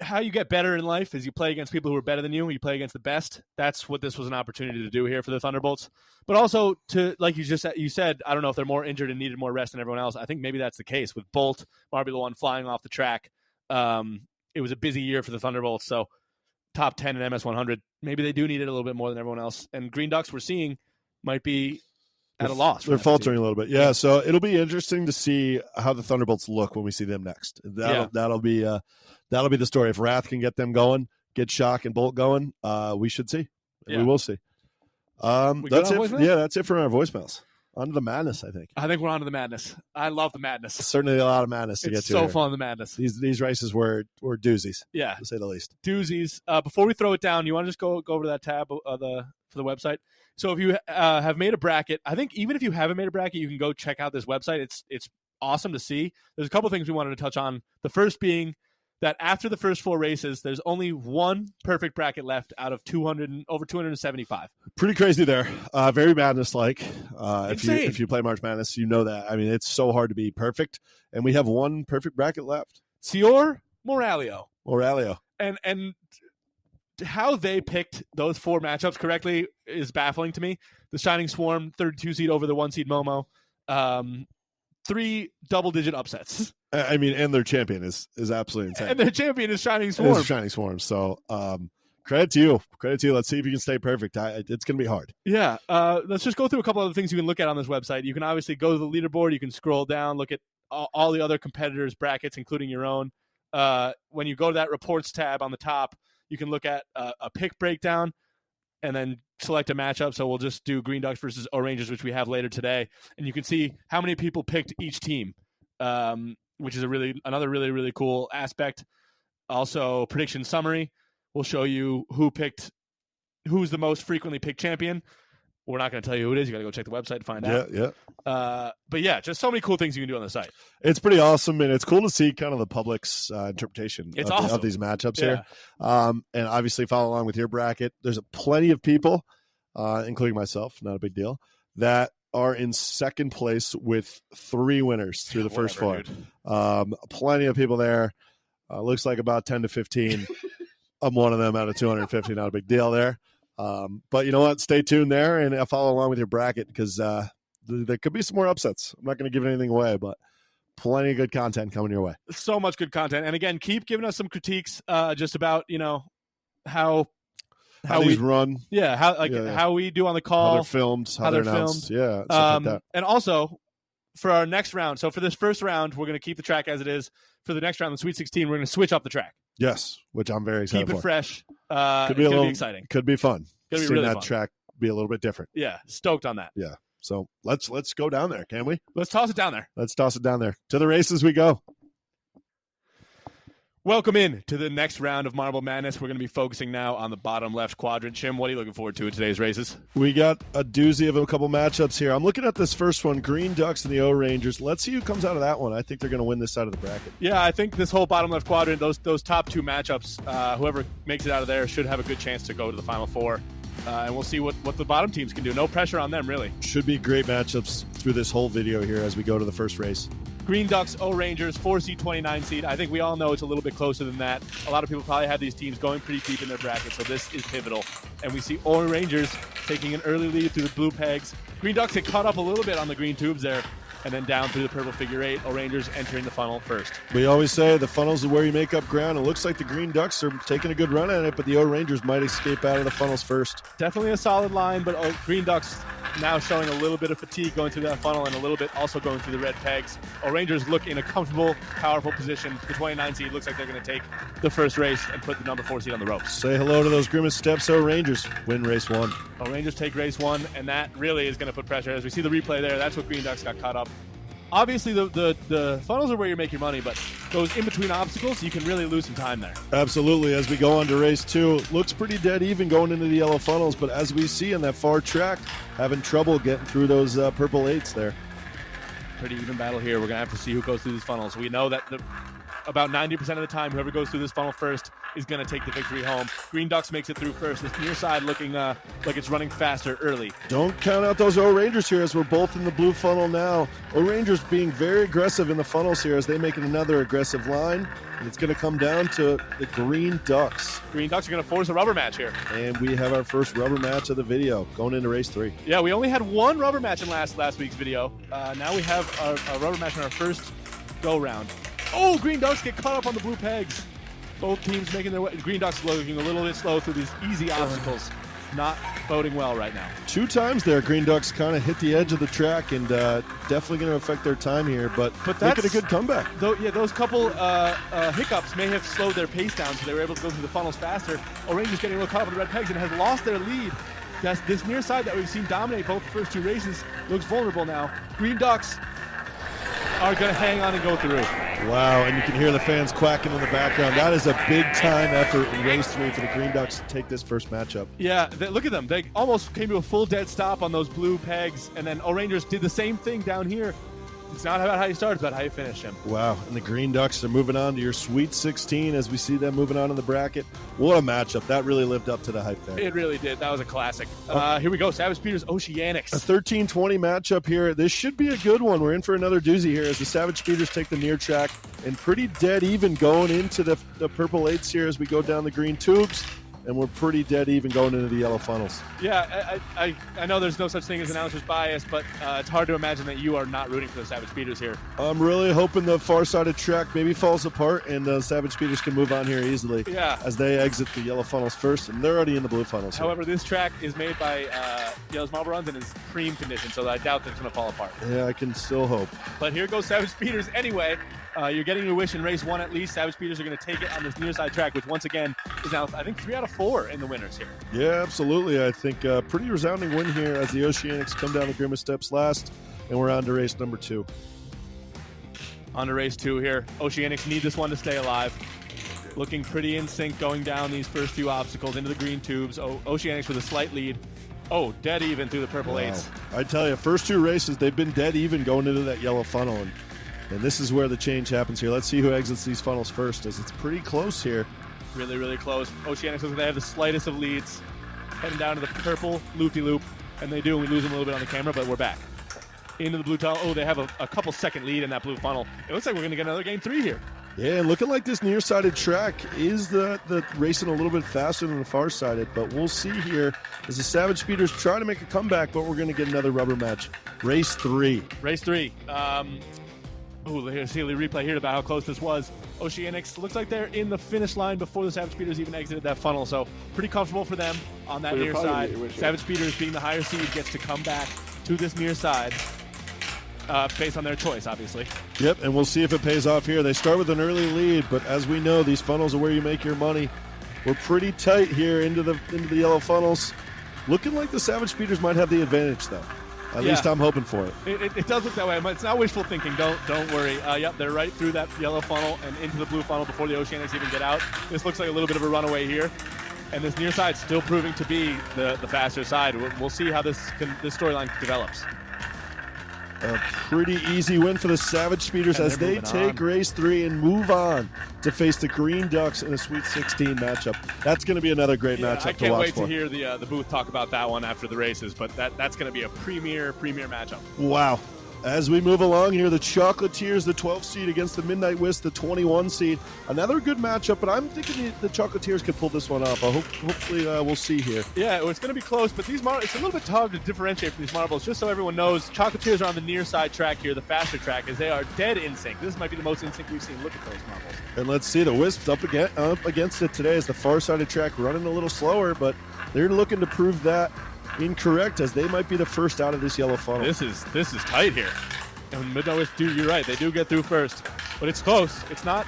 how you get better in life is you play against people who are better than you. You play against the best. That's what this was an opportunity to do here for the Thunderbolts. But also to, like you said, I don't know if they're more injured and needed more rest than everyone else. I think maybe that's the case with Bolt, Marble One flying off the track. It was a busy year for the Thunderbolts, so top 10 in MS 100. Maybe they do need it a little bit more than everyone else. And Green Ducks we're seeing might be at a loss. They're faltering a little bit. Yeah, so it'll be interesting to see how the Thunderbolts look when we see them next. That'll be the story. If Wrath can get them going, get Shock and Bolt going, we should see. We will see. That's it. Yeah, that's it for our voicemails. On to the madness, I think. I think we're on to the madness. I love the madness. Certainly a lot of madness to get to. It's so here. fun, the madness. These races were doozies, yeah, to say the least. Doozies. Before we throw it down, you want to just go over to that tab for the website. So if you have made a bracket, I think even if you haven't made a bracket, you can go check out this website. It's awesome to see. There's a couple things we wanted to touch on. The first being that after the first 4 races, there's only one perfect bracket left out of over 275. Pretty crazy there. Very madness-like. Insane. If you play March Madness, you know that. I mean, it's so hard to be perfect, and we have one perfect bracket left. Sior Moralio. And how they picked those 4 matchups correctly is baffling to me. The Shining Swarm, 32 seed over the 1 seed Momo. 3 double-digit upsets. I mean, and their champion is absolutely insane. And their champion is Shining Swarm. It's Shining Swarm. So credit to you. Let's see if you can stay perfect. It's going to be hard. Yeah. Let's just go through a couple other things you can look at on this website. You can obviously go to the leaderboard. You can scroll down, look at all the other competitors' brackets, including your own. When you go to that reports tab on the top, you can look at a pick breakdown and then select a matchup. So we'll just do Green Ducks versus O'Rangers, which we have later today. And you can see how many people picked each team, which is another really, really cool aspect. Also, prediction summary will show you who's the most frequently picked champion. We're not going to tell you who it is. You got to go check the website to find out. Yeah. But yeah, just so many cool things you can do on the site. It's pretty awesome, and it's cool to see kind of the public's interpretation of these matchups here. And obviously follow along with your bracket. There's plenty of people, including myself, not a big deal, that are in second place with 3 winners through the first 4. Plenty of people there. Looks like about 10 to 15. I'm one of them out of 250. Not a big deal there. But you know what? Stay tuned there and follow along with your bracket because there could be some more upsets. I'm not going to give anything away, but plenty of good content coming your way. So much good content. And again, keep giving us some critiques just about, how these run. Yeah, how we do on the call. How they're filmed. How they're announced. Yeah, stuff like that. And also, for our next round, so for this first round, we're going to keep the track as it is. For the next round, the Sweet 16, we're going to switch up the track. Yes, which I'm very excited for. Keep it fresh. Could be be exciting. Could be fun. Could be really that fun. Track be a little bit different. Yeah, stoked on that. Yeah. So let's go down there, can we? Let's toss it down there. Let's toss it down there. To the races we go. Welcome in to the next round of Marble Madness. We're going to be focusing now on the bottom left quadrant. Jim, what are you looking forward to in today's races? We got a doozy of a couple matchups here. I'm looking at this first one, Green Ducks and the O-Rangers. Let's see who comes out of that one. I think they're going to win this side of the bracket. Yeah, I think this whole bottom left quadrant, those top 2 matchups, whoever makes it out of there should have a good chance to go to the Final 4. And we'll see what the bottom teams can do. No pressure on them, really. Should be great matchups through this whole video here as we go to the first race. Green Ducks, O-Rangers, 4 seed, 29 seed. I think we all know it's a little bit closer than that. A lot of people probably have these teams going pretty deep in their bracket, so this is pivotal. And we see O-Rangers taking an early lead through the blue pegs. Green Ducks get caught up a little bit on the green tubes there, and then down through the purple figure 8. O-Rangers entering the funnel first. We always say the funnels is where you make up ground. It looks like the Green Ducks are taking a good run at it, but the O-Rangers might escape out of the funnels first. Definitely a solid line, but Green Ducks now showing a little bit of fatigue going through that funnel and a little bit also going through the red pegs. O-Rangers look in a comfortable, powerful position. The 29 seed looks like they're going to take the first race and put the number 4 seed on the ropes. Say hello to those grimace steps. O-Rangers win race 1. O-Rangers take race 1, and that really is going to put pressure. As we see the replay there, that's what Green Ducks got caught up. Obviously, the funnels are where you make your money, but those in-between obstacles, you can really lose some time there. Absolutely. As we go on to race 2, looks pretty dead even going into the yellow funnels, but as we see in that far track, having trouble getting through those purple 8s there. Pretty even battle here. We're going to have to see who goes through these funnels. We know that about 90% of the time, whoever goes through this funnel first is going to take the victory home. Green Ducks makes it through first. This near side looking like it's running faster early. Don't count out those O-Rangers here as we're both in the blue funnel now. O-Rangers being very aggressive in the funnels here as they make another aggressive line. And it's going to come down to the Green Ducks. Green Ducks are going to force a rubber match here. And we have our first rubber match of the video going into race 3. Yeah, we only had one rubber match in last week's video. Now we have a rubber match in our first go-round. Oh, Green Ducks get caught up on the blue pegs. Both teams making their way. Green Ducks looking a little bit slow through these easy obstacles. Not boding well right now. 2 times there, Green Ducks kind of hit the edge of the track and definitely going to affect their time here, but making a good comeback. Those couple hiccups may have slowed their pace down, so they were able to go through the funnels faster. O-Rangers getting a little caught up in the red pegs and has lost their lead this near side that we've seen dominate both the first two races looks vulnerable now. Green Ducks are going to hang on and go through. Wow, and you can hear the fans quacking in the background. That is a big-time effort in race 3 for the Green Ducks to take this first matchup. Yeah, look at them. They almost came to a full dead stop on those blue pegs, and then O-Rangers did the same thing down here. It's not about how you start, it's about how you finish him. Wow, and the Green Ducks are moving on to your Sweet 16 as we see them moving on in the bracket. What a matchup. That really lived up to the hype there. It really did. That was a classic. Here we go. Savage Speeders, Oceanics. A 13-20 matchup here. This should be a good one. We're in for another doozy here as the Savage Speeders take the near track and pretty dead even going into the purple 8s here as we go down the green tubes. And we're pretty dead even going into the yellow funnels. Yeah, I know there's no such thing as announcer's bias, but it's hard to imagine that you are not rooting for the Savage Speeders here. I'm really hoping the far side of track maybe falls apart and the Savage Speeders can move on here easily. Yeah. As they exit the yellow funnels first, and they're already in the blue funnels here. However, this track is made by Jelles Marble Runs and is cream condition, so I doubt that it's going to fall apart. Yeah, I can still hope. But here goes Savage Speeders anyway. You're getting your wish in race 1 at least. Savage Speeders are going to take it on this near side track, which once again is now, I think, 3 out of 4 in the winners here. Yeah, absolutely. I think a pretty resounding win here as the Oceanics come down the grimmest steps last, and we're on to race number 2. On to race 2 here. Oceanics need this one to stay alive. Looking pretty in sync going down these first few obstacles into the green tubes. Oceanics with a slight lead. Oh, dead even through the purple 8s. I tell you, first 2 races, they've been dead even going into that yellow funnel, and this is where the change happens here. Let's see who exits these funnels first, as it's pretty close here. Really, really close. Oceanics looks like they have the slightest of leads. Heading down to the purple loop-de-loop, and they do. We lose them a little bit on the camera, but we're back. Into the blue tunnel. Oh, they have a couple second lead in that blue funnel. It looks like we're going to get another game 3 here. Yeah, and looking like this near-sided track is the racing a little bit faster than the far-sided, but we'll see here as the Savage Speeders try to make a comeback, but we're going to get another rubber match. Race 3. Race 3. Here's a replay here about how close this was. Oceanics looks like they're in the finish line before the Savage Speeders even exited that funnel, so pretty comfortable for them on that near side. Savage Speeders, being the higher seed, gets to come back to this near side based on their choice, obviously. Yep, and we'll see if it pays off here. They start with an early lead, but as we know, these funnels are where you make your money. We're pretty tight here into the yellow funnels. Looking like the Savage Speeders might have the advantage, though. At least I'm hoping for it. It does look that way. It's not wishful thinking. Don't worry. Yep, they're right through that yellow funnel and into the blue funnel before the Oceanics even get out. This looks like a little bit of a runaway here. And this near side still proving to be the faster side. We'll see how this storyline develops. A pretty easy win for the Savage Speeders as they take race 3 and move on to face the Green Ducks in a Sweet 16 matchup. That's going to be another great matchup to watch for. I can't wait to hear the booth talk about that one after the races, but that's going to be a premier matchup. Wow. As we move along here, the Chocolatiers, the 12 seed against the Midnight Wisps, the 21 seed. Another good matchup, but I'm thinking the Chocolatiers could pull this one off. Hopefully we'll see here. Yeah, it's going to be close, but it's a little bit hard to differentiate from these marbles. Just so everyone knows, Chocolatiers are on the near side track here, the faster track, as they are dead in sync. This might be the most in sync we've seen. Look at those marbles. And let's see, the Wisps up against it today as the far side of track running a little slower, but they're looking to prove that incorrect as they might be the first out of this yellow funnel. This is tight here. And Midnight Wisps you're right, they do get through first, but it's close. It's not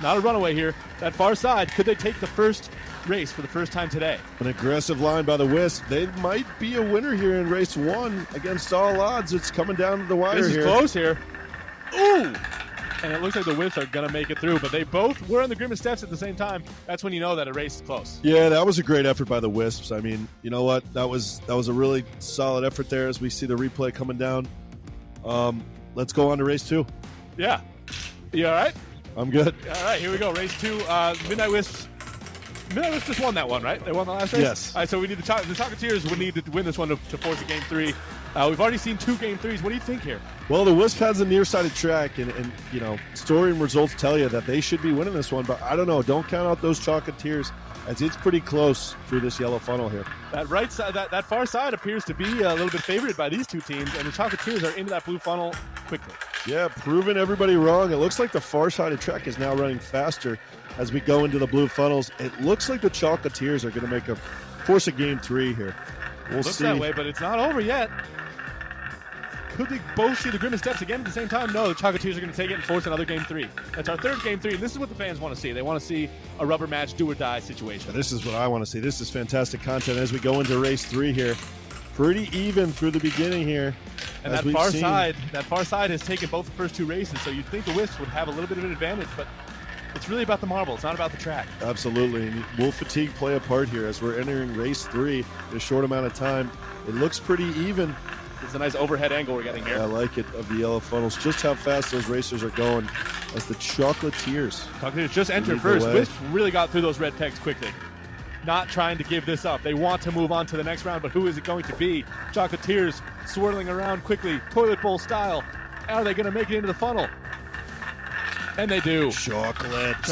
a runaway here. That far side, could they take the first race for the first time today? An aggressive line by the Wisps. They might be a winner here in race 1 against all odds. It's coming down to the wire here. This is close here. Ooh! And it looks like the Wisps are going to make it through, but they both were on the grimmest steps at the same time. That's when you know that a race is close. Yeah, that was a great effort by the Wisps. I mean, you know what? That was a really solid effort there as we see the replay coming down. Let's go on to race 2. Yeah. You all right? I'm good. All right, here we go. Race 2. Midnight Wisps just won that one, right? They won the last race? Yes. All right, so we need the Chocolatiers would need to win this one to force a game 3. We've already seen 2 game 3s. What do you think here? Well, the Wisp has a near-sided track, and you know, story and results tell you that they should be winning this one, but I don't know. Don't count out those Chocolatiers, as it's pretty close through this yellow funnel here. That right side, that far side appears to be a little bit favored by these two teams, and the Chocolatiers are into that blue funnel quickly. Yeah, proving everybody wrong. It looks like the far side of track is now running faster as we go into the blue funnels. It looks like the Chocolatiers are going to force a game 3 here. We'll Looks see. that way, but it's not over yet. Could they both see the Grimace Steps again at the same time? No, the Chocolatiers are going to take it and force another Game 3. That's our third Game 3, and this is what the fans want to see. They want to see a rubber match, do-or-die situation. This is what I want to see. This is fantastic content as we go into race 3 here. Pretty even through the beginning here. And that far side has taken both the first 2 races, so you'd think the Wisps would have a little bit of an advantage, but it's really about the marble. It's not about the track. Absolutely. And will fatigue play a part here as we're entering race 3 in a short amount of time? It looks pretty even. It's a nice overhead angle we're getting here. I like it, of the yellow funnels. Just how fast those racers are going as the Chocolatiers just entered first. Wisps really got through those red pegs quickly. Not trying to give this up. They want to move on to the next round, but who is it going to be? Chocolatiers swirling around quickly, toilet bowl style. Are they going to make it into the funnel? And they do. Chocolates.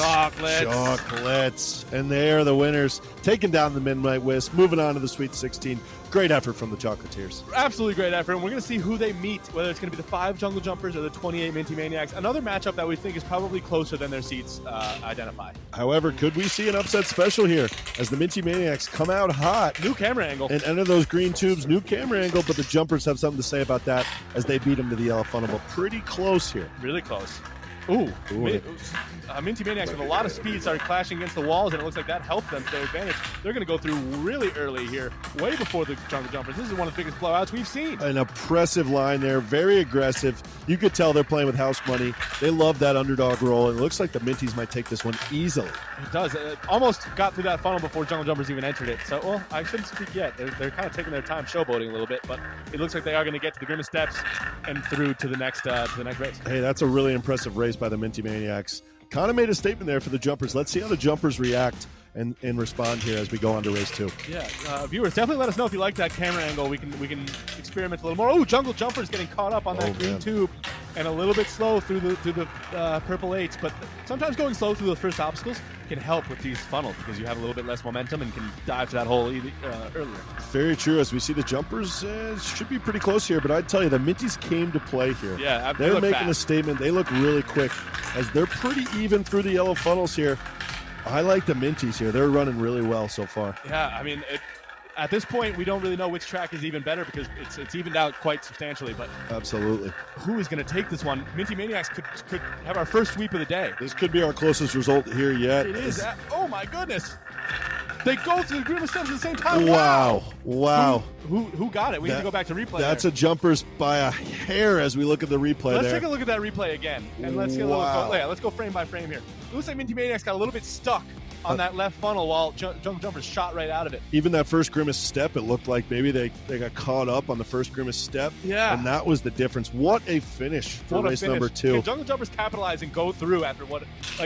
And they are the winners. Taking down the Midnight Wisp, moving on to the Sweet 16. Great effort from the Chocolatiers. Absolutely great effort. And we're going to see who they meet, whether it's going to be the 5 Jungle Jumpers or the 28 Minty Maniacs. Another matchup that we think is probably closer than their seeds identify. However, could we see an upset special here as the Minty Maniacs come out hot? New camera angle. And enter those green tubes. New camera angle, but the Jumpers have something to say about that as they beat them to the yellow funnel. But pretty close here. Really close. Minty Maniacs with a lot of speed started clashing against the walls, and it looks like that helped them to their advantage. They're going to go through really early here, way before the Jungle Jumpers. This is one of the biggest blowouts we've seen. An oppressive line there, very aggressive. You could tell they're playing with house money. They love that underdog role, and it looks like the Minties might take this one easily. It does. It almost got through that funnel before Jungle Jumpers even entered it. So, well, I shouldn't speak yet. They're kind of taking their time showboating a little bit, but it looks like they are going to get to the Grimace Steps and through to the next race. Hey, that's a really impressive race by the Minty Maniacs. Kind of made a statement there for the Jumpers. Let's see how the Jumpers react and respond here as we go on to race 2. Yeah, viewers, definitely let us know if you like that camera angle. We can experiment a little more. Oh, Jungle Jumpers getting caught up on that green tube and a little bit slow through the purple 8s. But sometimes going slow through those first obstacles can help with these funnels because you have a little bit less momentum and can dive to that hole earlier. Very true. As we see the Jumpers should be pretty close here, but I'd tell you the Minties came to play here. Yeah, they're making a statement. They look really quick as they're pretty even through the yellow funnels here. I like the Minties here. They're running really well so far. Yeah, I mean, at this point, we don't really know which track is even better because it's evened out quite substantially. But absolutely, who is going to take this one? Minty Maniacs could have our first sweep of the day. This could be our closest result here yet. It is. Oh my goodness! They go through the Grimace Steps at the same time. Wow. Who got it? We need to go back to replay. That's a Jumpers by a hair as we look at the replay. Let's take a look at that replay again, and let's get a little. Let's go frame by frame here. It looks like Minty Maniacs got a little bit stuck on that left funnel while Jungle Jumpers shot right out of it. Even that first Grimace Step, it looked like maybe they got caught up on the first Grimace Step. Yeah. And that was the difference. What a finish for race number 2. Can Jungle Jumpers capitalize and go through after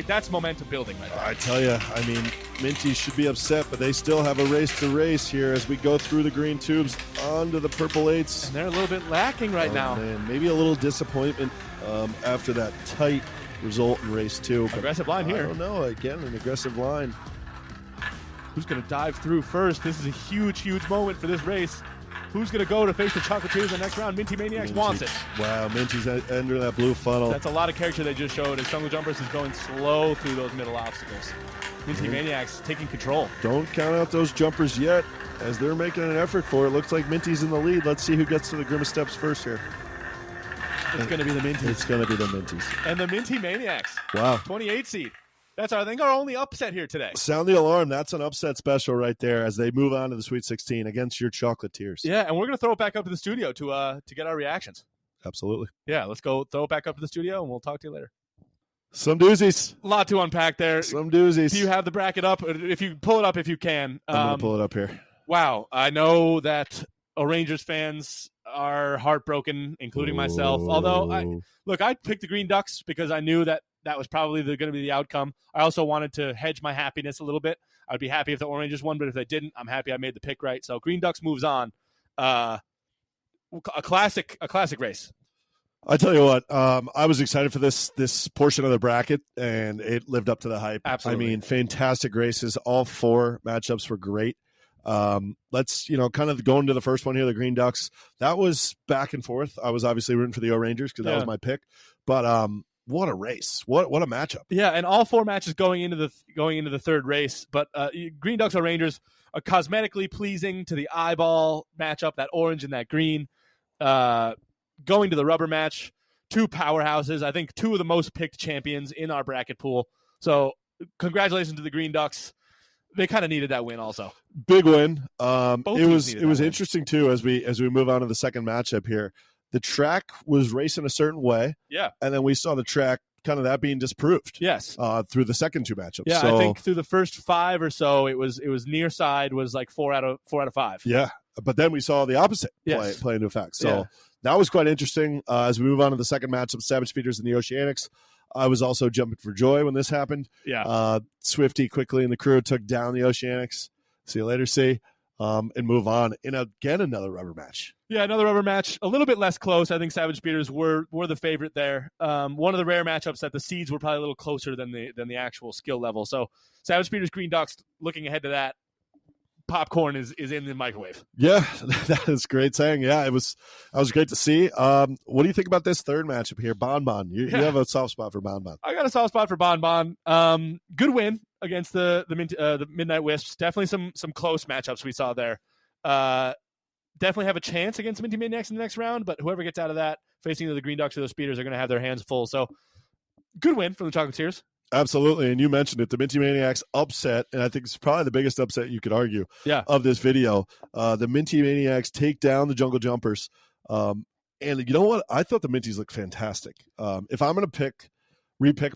that's momentum building right there. I tell you, I mean, Minty should be upset, but they still have a race to race here as we go through the green tubes onto the purple 8s. And they're a little bit lacking right now. Man, maybe a little disappointment after that tight result in race 2. Aggressive line here. I don't know. Again, an aggressive line. Who's going to dive through first? This is a huge, huge moment for this race. Who's going to go to face the Chocolatiers in the next round? Minty Maniacs wants it. Wow, Minty's under that blue funnel. That's a lot of character they just showed as Jungle Jumpers is going slow through those middle obstacles. Minty Maniacs taking control. Don't count out those Jumpers yet as they're making an effort for it. Looks like Minty's in the lead. Let's see who gets to the Grimace Steps first here. It's going to be the Minties. It's going to be the Minties. And the Minty Maniacs. Wow. 28 seed. That's, I think, our only upset here today. Sound the alarm. That's an upset special right there as they move on to the Sweet 16 against your Chocolatiers. Yeah, and we're going to throw it back up to the studio to get our reactions. Absolutely. Yeah, let's go throw it back up to the studio, and we'll talk to you later. Some doozies. A lot to unpack there. Some doozies. Do you have the bracket up? If you pull it up, if you can. I'm going to pull it up here. Wow. I know that Rangers fans are heartbroken, including myself. Although, I picked the Green Ducks because I knew that was probably going to be the outcome. I also wanted to hedge my happiness a little bit. I'd be happy if the Orangers won, but if they didn't, I'm happy I made the pick right. So Green Ducks moves on. A classic race. I tell you what, I was excited for this portion of the bracket, and it lived up to the hype. Absolutely. I mean, fantastic races. All 4 matchups were great. Let's, kind of go into the first one here, the Green Ducks. That was back and forth. I was obviously rooting for the O'Rangers because that was my pick. But what a race! What a matchup! Yeah, and all 4 matches going into the third race. But Green Ducks O'Rangers, a cosmetically pleasing to the eyeball matchup. That orange and that green. going to the rubber match, two powerhouses. I think two of the most picked champions in our bracket pool. So congratulations to the Green Ducks. They kind of needed that win also. Big win. It was interesting too as we move on to the second matchup here. The track was racing a certain way. Yeah. And then we saw the track kind of that being disproved. Yes. Through the second two matchups. Yeah, so, I think through the first 5 or so, it was near side was like 4 out of 5. Yeah. But then we saw the opposite play into effect. So that was quite interesting. As we move on to the second matchup, Savage Speeders and the Oceanics. I was also jumping for joy when this happened. Yeah. Swifty quickly and the crew took down the Oceanics. See you later, C. And move on in another rubber match. Yeah, another rubber match. A little bit less close. I think Savage Speeders were the favorite there. One of the rare matchups that the seeds were probably a little closer than the actual skill level. So Savage Speeders, Green Ducks, looking ahead to that. Popcorn is in the microwave. Yeah, that is great saying. Yeah, that was great to see. What do you think about this third matchup here? Bonbon. You have a soft spot for Bonbon. I got a soft spot for Bonbon. Good win against the Midnight Wisps. Definitely some close matchups we saw there. Definitely have a chance against Minty Maniacs in the next round, but whoever gets out of that, facing the Green Ducks or the Speeders, are going to have their hands full. So good win from the Chocolatiers. Absolutely, and you mentioned it, the Minty Maniacs upset, and I think it's probably the biggest upset you could argue of this video. The Minty Maniacs take down the Jungle Jumpers, and you know what? I thought the Minties looked fantastic. If I'm going to repick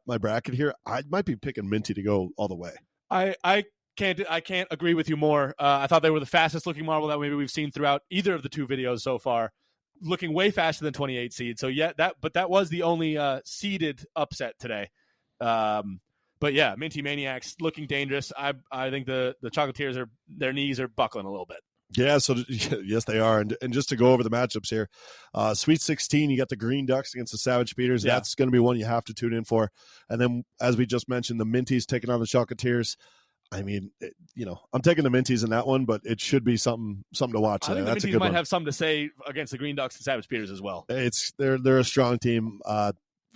my bracket here, I might be picking Minty to go all the way. I can't agree with you more. I thought they were the fastest looking marble that maybe we've seen throughout either of the two videos so far. Looking way faster than 28 seed. So that was the only seeded upset today. But yeah, Minty Maniacs looking dangerous. I think the Chocolatiers their knees are buckling a little bit. Yeah, so yes, they are. And just to go over the matchups here, Sweet 16, you got the Green Ducks against the Savage Speeders. Yeah. That's going to be one you have to tune in for. And then, as we just mentioned, the Minties taking on the Chocolatiers. I mean, I'm taking the Minties in that one, but it should be something to watch. I think That's the a Minties good might one. have something to say against the Green Ducks and Savage Speeders as well. They're a strong team.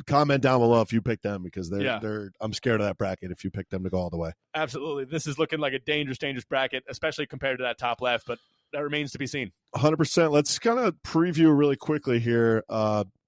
Comment down below if you pick them, because I'm scared of that bracket if you pick them to go all the way. Absolutely. This is looking like a dangerous bracket, especially compared to that top left, but that remains to be seen. 100%. Let's kind of preview really quickly here.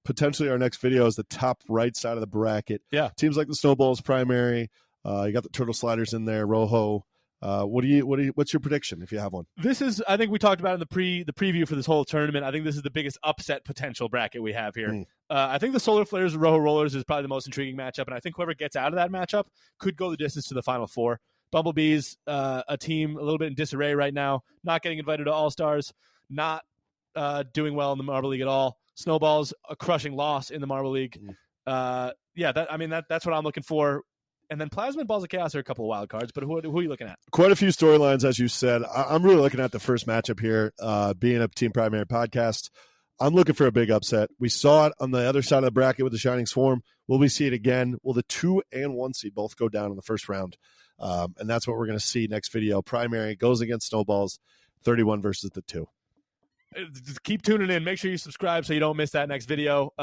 Potentially our next video is the top right side of the bracket. Yeah. Teams like the Snowballs primary. You got the Turtle Sliders in there, Rojo. What's your prediction if you have one? This is, I think we talked about in the preview for this whole tournament. I think this is the biggest upset potential bracket we have here. I think the Solar Flares and Rojo Rollers is probably the most intriguing matchup, and I think whoever gets out of that matchup could go the distance to the Final Four. Bumblebees, a team a little bit in disarray right now, not getting invited to All-Stars, not doing well in the Marble League at all. Snowballs, a crushing loss in the Marble League. That's what I'm looking for. And then Plasma and Balls of Chaos are a couple of wild cards, but who are you looking at? Quite a few storylines, as you said. I'm really looking at the first matchup here, being a Team Primary podcast. I'm looking for a big upset. We saw it on the other side of the bracket with the Shining Swarm. Will we see it again? Will the 2 and 1 seed both go down in the first round? And that's what we're going to see next video. Primary goes against Snowballs, 31 versus the 2. Just keep tuning in. Make sure you subscribe so you don't miss that next video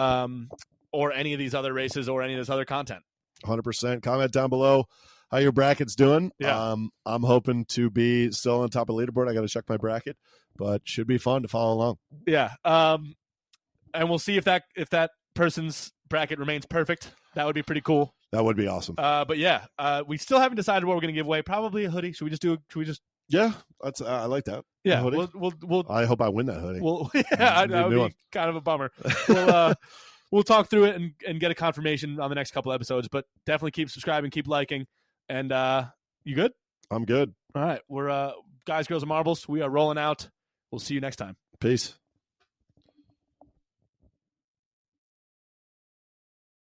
or any of these other races or any of this other content. 100%. Comment down below how your bracket's doing. Yeah. I'm hoping to be still on top of the leaderboard. I got to check my bracket, but should be fun to follow along. Yeah. And we'll see if that person's bracket remains perfect. That would be pretty cool. That would be awesome. But yeah, we still haven't decided what we're going to give away. Probably a hoodie. Should we just? Yeah, that's I like that. Yeah, we'll I hope I win that hoodie. That would be kind of a bummer. We'll talk through it and get a confirmation on the next couple episodes, but definitely keep subscribing, keep liking. And you good? I'm good. All right. We're guys, girls, and marbles. We are rolling out. We'll see you next time. Peace.